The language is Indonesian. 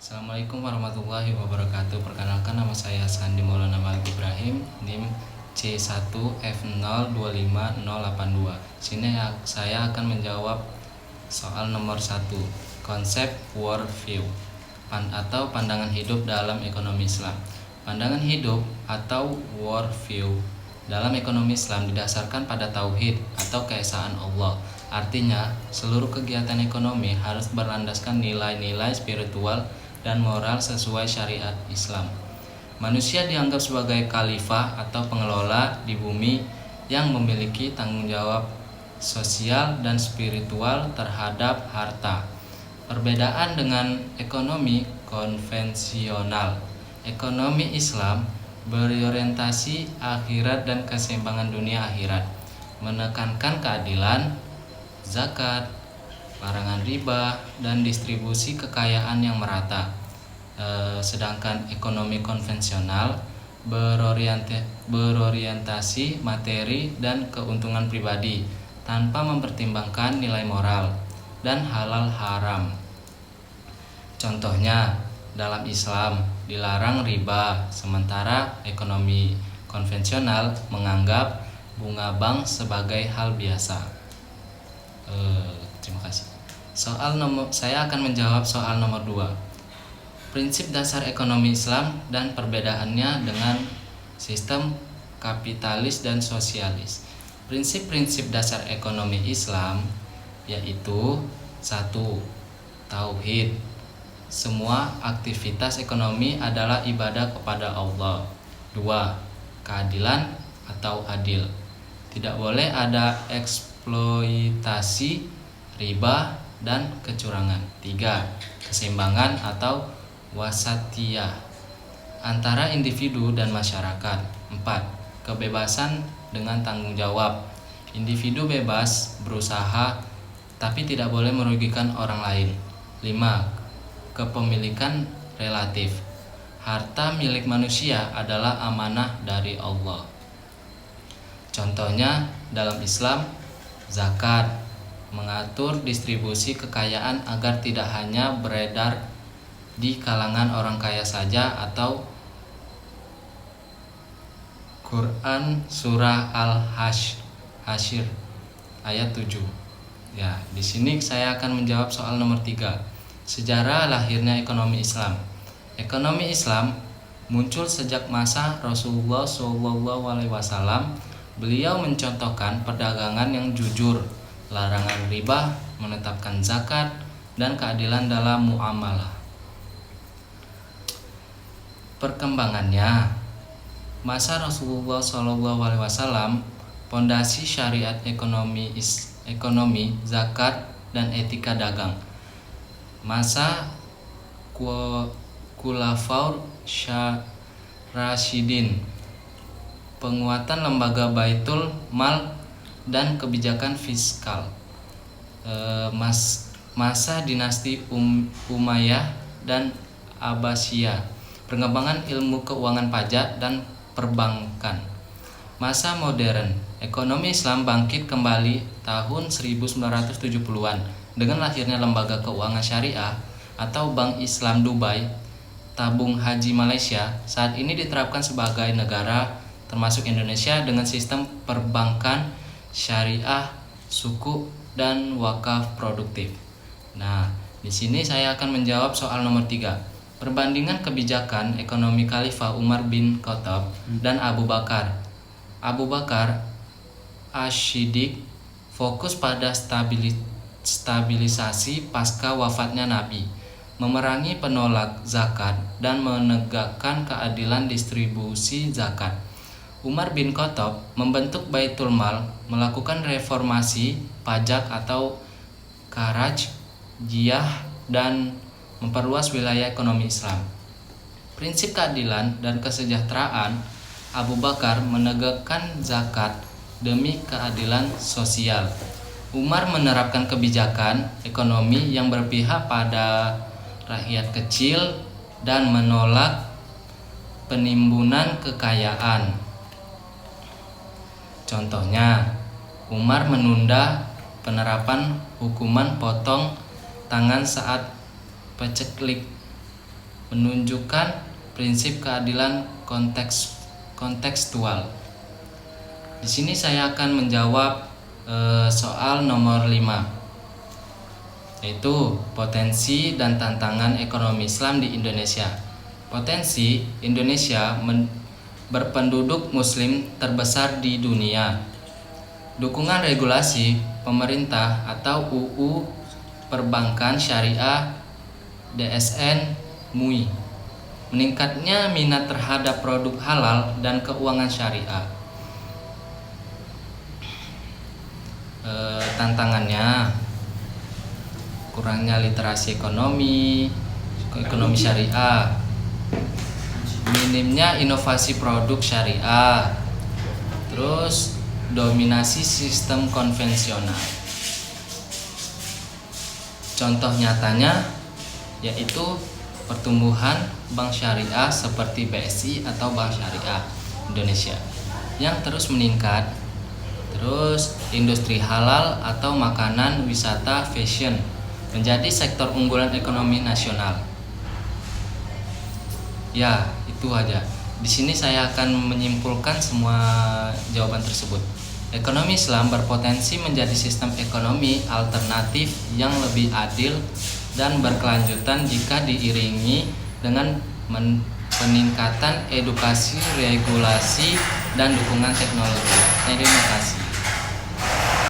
Assalamualaikum warahmatullahi wabarakatuh. Perkenalkan, nama saya Sandi Maulana Malik Ibrahim, NIM C1F025082. Sini saya akan menjawab soal nomor 1, konsep worldview atau pandangan hidup dalam ekonomi Islam. Pandangan hidup atau worldview dalam ekonomi Islam didasarkan pada tauhid atau keesaan Allah. Artinya, seluruh kegiatan ekonomi harus berlandaskan nilai-nilai spiritual dan moral sesuai syariat Islam. Manusia dianggap sebagai khalifah atau pengelola di bumi yang memiliki tanggung jawab sosial dan spiritual terhadap harta. Perbedaan dengan ekonomi konvensional, ekonomi Islam berorientasi akhirat dan keseimbangan dunia akhirat, menekankan keadilan, zakat, larangan riba, dan distribusi kekayaan yang merata. Sedangkan ekonomi konvensional berorientasi materi dan keuntungan pribadi tanpa mempertimbangkan nilai moral dan halal haram. Contohnya, dalam Islam dilarang riba, sementara ekonomi konvensional menganggap bunga bank sebagai hal biasa. Terima kasih. Saya akan menjawab soal nomor 2. Prinsip dasar ekonomi Islam dan perbedaannya dengan sistem kapitalis dan sosialis. Prinsip-prinsip dasar ekonomi Islam yaitu 1. Tauhid. Semua aktivitas ekonomi adalah ibadah kepada Allah. 2. Keadilan atau adil. Tidak boleh ada eksploitasi, riba, dan kecurangan. 3. Keseimbangan atau wasatiyah antara individu dan masyarakat. 4. Kebebasan dengan tanggung jawab. Individu bebas berusaha tapi tidak boleh merugikan orang lain. 5. Kepemilikan relatif. Harta milik manusia adalah amanah dari Allah. Contohnya dalam Islam, zakat mengatur distribusi kekayaan agar tidak hanya beredar di kalangan orang kaya saja, atau Quran surah Al-Hasyr ayat 7. Ya, di sini saya akan menjawab soal nomor 3. Sejarah lahirnya ekonomi Islam. Ekonomi Islam muncul sejak masa Rasulullah SAW. Beliau mencontohkan perdagangan yang jujur, larangan riba, menetapkan zakat, dan keadilan dalam muamalah. Perkembangannya, masa Rasulullah SAW, pondasi syariat ekonomi, zakat, dan etika dagang. Masa Khulafaur Rasyidin, penguatan lembaga Baitul Mal dan kebijakan fiskal. Masa dinasti Umayyah dan Abbasiyah, pengembangan ilmu keuangan pajak dan perbankan. Masa modern, ekonomi Islam bangkit kembali tahun 1970-an dengan lahirnya lembaga keuangan syariah atau Bank Islam Dubai. Tabung haji Malaysia saat ini diterapkan sebagai negara termasuk Indonesia dengan sistem perbankan syariah, sukuk, dan wakaf produktif. Nah, di sini saya akan menjawab soal nomor 3. Perbandingan kebijakan ekonomi Khalifah Umar bin Khattab dan Abu Bakar Asy-Syiddiq fokus pada stabilisasi pasca wafatnya Nabi, memerangi penolak zakat, dan menegakkan keadilan distribusi zakat. Umar bin Khattab membentuk Baitul Mal, melakukan reformasi pajak atau kharaj, jizyah, dan memperluas wilayah ekonomi Islam. Prinsip keadilan dan kesejahteraan, Abu Bakar menegakkan zakat demi keadilan sosial. Umar menerapkan kebijakan ekonomi yang berpihak pada rakyat kecil dan menolak penimbunan kekayaan. Contohnya, Umar menunda penerapan hukuman potong tangan saat paceklik menunjukkan prinsip keadilan kontekstual. Di sini saya akan menjawab soal nomor 5, yaitu potensi dan tantangan ekonomi Islam di Indonesia. Potensi Indonesia berpenduduk muslim terbesar di dunia. Dukungan regulasi pemerintah atau UU Perbankan Syariah DSN MUI. Meningkatnya minat terhadap produk halal dan keuangan syariah. Tantangannya kurangnya literasi ekonomi syariah, minimnya inovasi produk syariah, terus dominasi sistem konvensional. Contoh nyatanya yaitu pertumbuhan bank syariah seperti BSI atau Bank Syariah Indonesia yang terus meningkat. Terus industri halal atau makanan, wisata, fashion menjadi sektor unggulan ekonomi nasional. Ya, itu aja. Di sini saya akan menyimpulkan semua jawaban tersebut. Ekonomi Islam berpotensi menjadi sistem ekonomi alternatif yang lebih adil dan berkelanjutan jika diiringi dengan peningkatan edukasi, regulasi, dan dukungan teknologi. Terima kasih.